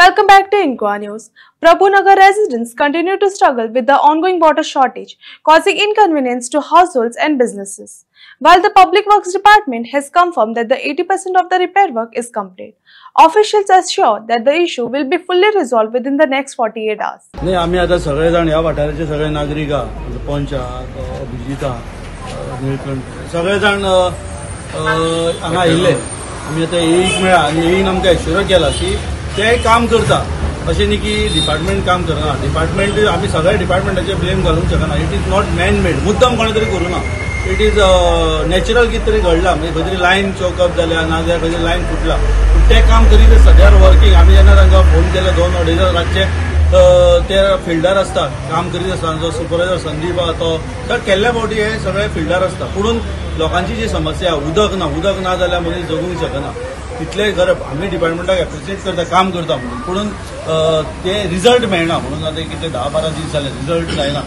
Welcome back to Inqua News. Prabhunagar residents continue to struggle with the ongoing water shortage, causing inconvenience to households and businesses. While the Public Works Department has confirmed that the 80% of the repair work is complete, officials assure that the issue will be fully resolved within the next 48 hours. नाही आम्ही आता सगळे जण या वाठाराचे सगळे नागरिक पंचा अभिजिता निळकंठ सगळे जण हांगा आयिल्ले आमी आता एक मेळा आनी येईन आमकां एश्युर केला की ते काम करता अशें न्ही की डिपार्टमेंट काम करना डिपार्टमेंट आमी सगळ्या डिपार्टमेंटाचेर ब्लेम घालूंक शकना it is not man made मुद्दम कोणे तरी करूना इट इज नॅचरल कितें तरी घडला म्हणजे खंय तरी लायन चॉकअप जाल्या ना जाल्यार खंय तरी लायन फुटला पूण ते काम करीत आसता दे आर वर्किंग आमी जेन्ना तांकां फोन केले 2-2:30 रातचे ते फिल्डार आसता काम करीत आसता जो सुपरवायझर संदीप आहा तो तर केल्ल्या फावटी हे सगळे फिल्डार आसता पुणून लोकांची जी समस्या उदक ना जाल्यार मनीस जगूंक शकना तितले गरज आमी डिपार्टमेंटाक एप्रिशिएट करता काम करता म्हणून पुणून ते रिजल्ट मेळना म्हणून आता कितले 10-12 दीस जाले रिजल्ट जायना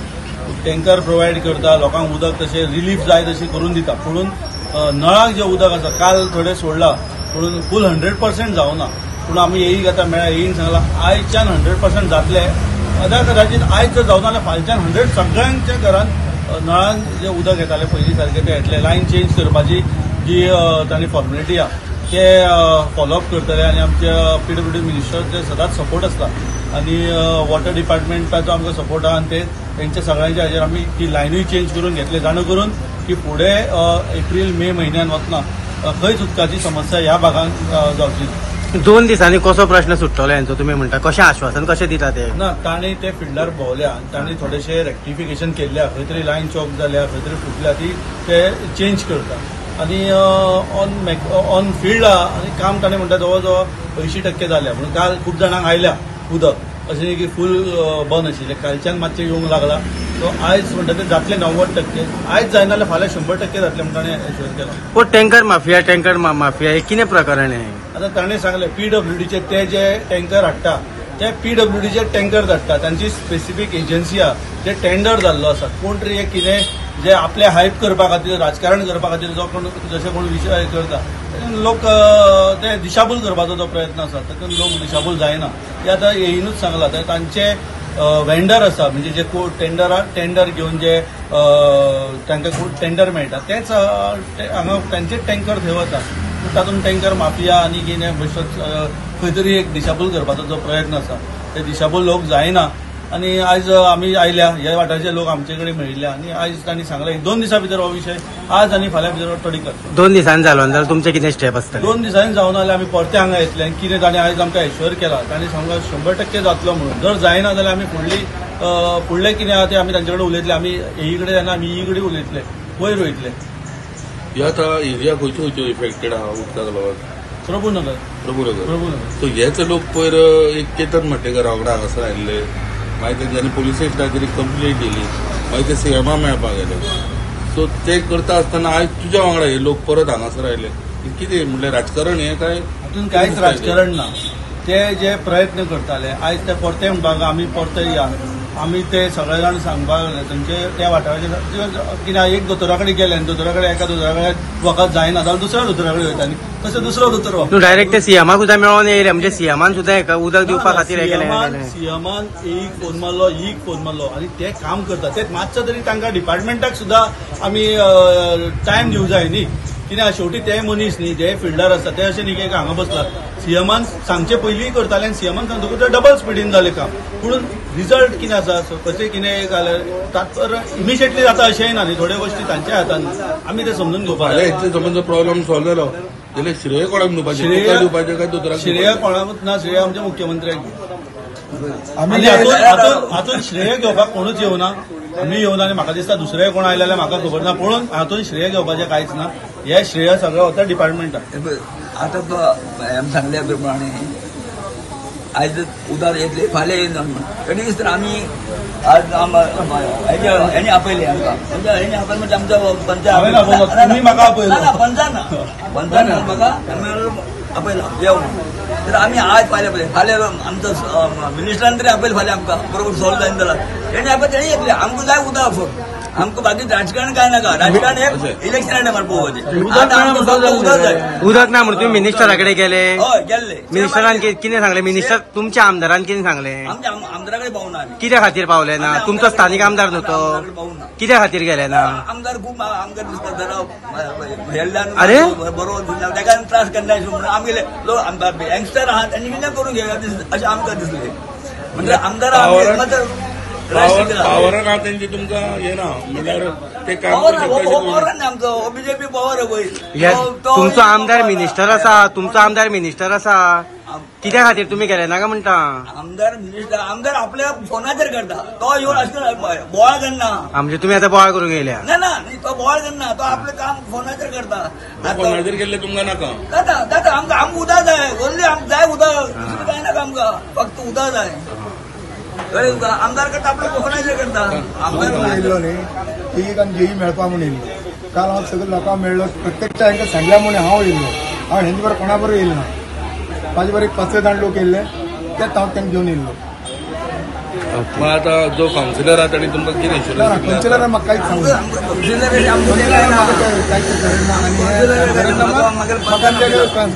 टँकर प्रोवायड करता लोकांक उदक तशें रिलीफ जाय तशी करून दिता पुणून नळाक जे उदक आसा काल थोडे सोडला पुणून फूल 100% जावना पूण आमी येईक आतां मेळ्ळा येईन सांगला आयच्यान 100% जातले अद्या कदाचित आयज जर जावना जाल्यार फालच्यान 100 सगळ्यांच्या घरांत नळान जे उदक येताले पयलीं सारके ते येतले लायन चेंज करपाची जी तांणी फॉर्मेलिटी आहा ते फॉलोअप करतले आनी आमच्या PWD मिनिस्टर ते सदांच सपोर्ट आसता आनी वॉटर डिपार्टमेंटाचो आमकां सपोर्ट आहा आनी ते तेंच्या सगळ्यांच्या हाजेर आमी ती लायनूय चेंज करून घेतले जाणा करून की फुडें एप्रील-मे म्हयन्यान वतना खंयच उदकाची समस्या ह्या भागांत जावची ना 2 दिसांनी कसो प्रश्न सुट्टलो यांचो तुम्ही म्हणटा कशें आश्वासन कशें दिता ते ना तांणी ते फिल्डार भोंवल्या आनी तांणी थोडेशे रेक्टिफिकेशन केल्ल्या खंय तरी लायन चॉक जाल्या खंय तरी फुटल्या ती ते चेंज करता आनी ऑन फिल्ड आनी काम ताणें म्हणटा जवळ जवळ 80% जाल्या पूण काल खूब जाणांक आयल्या उदक अशें न्ही की फूल बंद आशिल्लें कालच्यान मातशें येवंक लागला सो आयज म्हणटा ते जातले 90% आयज जायना जाल्यार फाल्यां 100% जातले म्हण ताणें एश्युअर केला पूण टँकर माफिया हे कितें प्रकरण आहे आतां ताणें सांगलें PWDचे ते जे टँकर हाडटा ते PWDचे टँकर धाडटा तांची स्पेसिफीक एजन्सी आहा ते टेंडर जाल्लो आसा कोण तरी एक कितें जे आपले हायप करपा खातीर राजकारण करपा खातीर जो कोण जशे कोण विशय करता लोक ते दिशाभूल करपाचो जो प्रयत्न आसा तातूंत लोक दिशाभूल जायना हे आतां येईनूच सांगला ते तांचे वेंडर आसा म्हणजे जे टेंडर घेवन जे तांकां टेंडर मेळटा तेच हांगा तांचे टँकर थंय वता तातूंत टँकर माफिया आनी कितें बेश्टोच खंय तरी एक दिशाभूल करपाचो जो प्रयत्न आसा ते दिशाभूल लोक जायना आनी आयज आमी आयल्या ह्या वाठाराचे लोक आमचे कडेन मेळिल्ले आनी आयज तांणी सांगलें 2 दिसां भितर हो विशय आज आनी फाल्यां भितर तडी करता 2 दिसांनी जालो जाल्यार तुमचे कितें स्टेप आसता 2 दिसांनी जावना जाल्यार आमी परते हांगा येतले कितें ताणें आयज आमकां एश्युअर केला ताणें सांगला 100% जातलो म्हणून जर जायना जाल्यार आमी फुडलें कितें आहा तें आमी तांचे कडेन उलयतले आमी हे कडेन जेन्ना आमी ही कडेन उलयतले वयर वयतले ह्या आतां एरिया खंयच्यो इफेक्टेड आहा उदकाक लागून प्रभुनगर सो हेच लोक पयर एक केतन म्हटेकर वांगडा हांगासर आयिल्ले मागीर तेंच्यांनी पुलीस स्टेशनाचेर कंप्लेंट दिली मागीर ते सीएमा मेळपाक गेले सो ते करता आसतना आयज तुज्या वांगडा हे लोक परत हांगासर आयले कितें म्हणल्यार राजकारण हें काय हातूंत कांयच राजकारण ना ते जे प्रयत्न करताले आयज ते परते म्हणपाक आमी परते या आमी ते सगळे जाण सांगपाक तांचे त्या वाठाराचे कित्याक एक दोतोरा कडेन गेले आनी दोतोरा कडेन एका दोतोरा कडेन वखद जायना जाल्यार दुसऱ्या दोतोरा कडेन वयता न्ही तसो दुसरो दोतोर तूं डायरेक्ट ते सीएमाक सुद्दां मेळोन येयले म्हणजे सीएमान सुद्दां हेका उदक दिवपा खातीर सीएमान एक फोन मारलो आनी ते काम करता ते मातसो तरी तांकां डिपार्टमेंटाक सुद्दां आमी टायम दिवंक जाय न्ही कित्याक शेवटी ते मनीस न्ही जे फिल्डार आसता ते अशें न्ही की हांगा बसला सीएमान सांगचे पयलीं करताले आनी सीएमान सांगतकूच ते डबल स्पिडीन जालें काम पूण रिजल्ट कितें आसा कशें कितें जाल्यार तातूंत इमिजिएटली जाता अशेंय ना न्ही थोड्यो गोश्टी तांच्या हातान आमी ते समजून घेवपाक समज प्रॉब्लेम सॉल्व जालो जाल्यार श्रेय कोणाक दिवपाचें काय दोतोराक श्रेय कोणाकूच ना श्रेय आमच्या मुख्यमंत्र्याक आमी हातून श्रेय घेवपाक कोणूच येवना आमी येवना आनी म्हाका दिसता दुसरे कोण आयले जाल्यार म्हाका खबर ना पूण हातून श्रेय घेवपाचें कांयच ना हे श्रेय सगळें वता डिपार्टमेंटाक आतां सांगल्या प्रमाणे आयज उदक येतले फाल्यां येयना आनी दिसता आमी आज हेणी आपयले आमकां म्हणजे हेणी आपयले म्हणजे आमच्या तुमी म्हाका आपयलो पंचान म्हाका आपयला येवं तर आमी आज फाल्यां आमचो मिनिस्टरान तरी आपयलें फाल्यां आमकां बरोबर सॉल्व जायना जाल्यार हेणी आपयले तेणी येतले आमकां जाय उदक फक्त आमकां बाकी राजकारण काय नाका राजकारण हे इलेक्शना टायमार पळोवपाचें आता आमकां फक्त उदक जाय उदक ना म्हणून तुम्ही मिनिस्टरा कडेन गेले हय गेल्ले मिनिस्टरान कितें सांगले मिनिस्टर तुमच्या आमदारान कितें सांगले आमच्या आमदारा कडेन पावना आमी कित्या खातीर पावले ना तुमचो स्थानिक आमदार न्हू तो पावना कित्या खातीर गेले ना आमदार खूब आमकां दिसता जरा हेल्ल्यान अरे? बरोबर ताका त्रास करना म्हणून आमगेले लोक यंगस्टर आहात त्यांनी कितें करून घेया अशें आमकां दिसलें म्हणजे आमदार पावरान आहा तेंची तुमकां हे ना म्हणल्यार ते काम पावर ना आमचो बीजेपी पावर तुमचो आमदार मिनिस्टर आसा तुमचो आमदार मिनिस्टर आसा कित्या खातीर तुम्ही गेले नाका म्हणटा आमदार मिनिस्टर आमदार आपल्या फोनाचेर करता तो येवन अशें बोवाळ करना म्हणजे तुम्ही आता बोवाळ करून गेल्या ना ना तो बोवाळ करना तो आपलें काम फोनाचेर करता फोनाचेर गेल्ले तुमकां नाका जाता जाता आमकां उदक जाय ओन्ली आमकां जाय उदक दुसरें काय नाका आमकां फक्त उदक जाय आमदार करता आपल्या फोनाचेर करता आमदार येयल्लो न्ही ती आनी जेई मेळपा म्हूण येयल्लो काल हांव सगळे लोकांक मेळ्ळो प्रत्येकच्या हांकां सांगल्या म्हूण हांव येयल्लो हांव हेंचे बरोबर कोणा बरोबर येयलो ना म्हाजे बरोबर 5 जाण लोक येयल्ले तेच हांव तांकां घेवन येयल्लो मग आता जो कावन्सिलर आहा ताणी तुमकां कितें इन्शुरन्स दिला कौन्सिलरान म्हाका कांयच सांगूना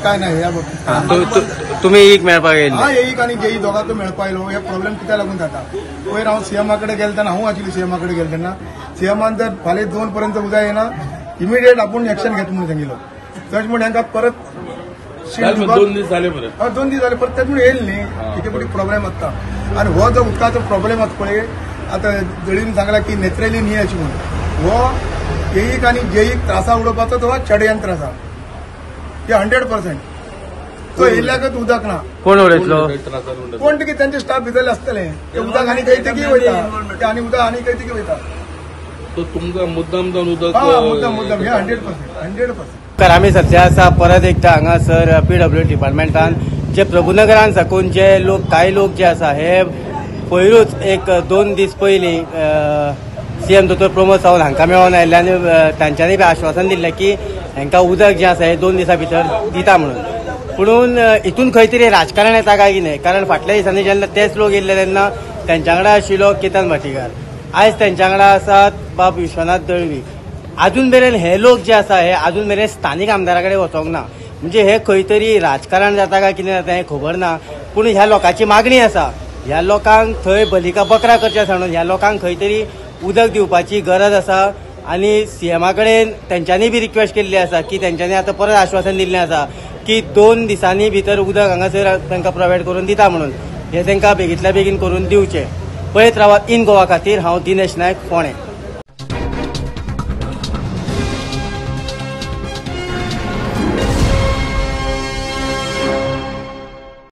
काय नाही ह्या बाबतींत तुम्ही एक मेळपाक येयले हा येईक आनी जेई दोगांक मेळपा येयलो हे प्रॉब्लेम कित्याक लागून जाता पयर हांव सीएमा कडेन गेले तेन्ना हांव आशिल्लो सीएमा कडेन गेले तेन्ना सीएमान जर फाल्यां 2 पर्यंत उदक येना इमिडिएट आपूण एक्शन घेत म्हणून सांगिल्लो तशें म्हण हांकां परत 2 दीस जाले मरे 2 दीस जाले परत तेच म्हण येयले न्ही कितें पडी प्रॉब्लेम आसता आनी हो जो उदकाचो प्रॉब्लेम आसा पळय आतां जळीन सांगला की नेचरली न्ही अशी म्हणून हो येईक आनी जेईक त्रासा उडोवपाचो तो षडयंत्र आसा हे 100%. तो येयल्याकच उदक ना कोण उडयतलो कोण ते त्यांचे स्टाफ भितरले आसतले ते उदक आनी खंय तेगी वयता ते आनी उदक आनी खंय तेगी वयता तो तुमकां मुद्दाम जावन उदक मुद्दाम हे 100%. तर आमी सध्या आसा परत एकदा हांगासर PWD डिपार्टमेंटान जे प्रभुनगरान साकून जे लोक कांय लोक जे आसा हे पयरूच एक 2 दीस पयलीं सीएम दोतोर प्रमोद सावंत हांकां मेळोन आयिल्ले आनी तांच्यांनी बी आश्वासन दिल्लें की हांकां उदक जें आसा हें 2 दिसां भितर दिता म्हणून पुणून हितून खंय तरी राजकारण येता काय कितें कारण फाटल्या दिसांनी जेन्ना तेच लोक येयल्ले तेन्ना तेंच्या वांगडा आशिल्लो केतन भाटीकार आयज तेंच्या वांगडा आसात बाब विश्वनाथ दळवी अजून मेरेन हे लोक जे आसा हे अजून मेरेन स्थानीक आमदारा कडेन वचोंक ना म्हणजे हे खंय तरी राजकारण जाता काय कितें जाता हें खबर ना पूण ह्या लोकांची मागणी आसा ह्या लोकांक थंय बलिका बकरा करचे सांडून ह्या लोकांक खंय तरी उदक दिवपाची गरज आसा आनी सीएमा कडेन तेंच्यांनी बी रिक्वेस्ट केल्ली आसा की तेंच्यांनी आतां परत आश्वासन दिल्लें आसा की 2 दिसांनी भितर उदक हांगासर तांकां प्रोवायड करून दिता म्हणून हे तांकां बेगींतल्या बेगीन करून दिवचें पळयत रावात इन गोवा खातीर हांव दिनेश नायक फोंडे.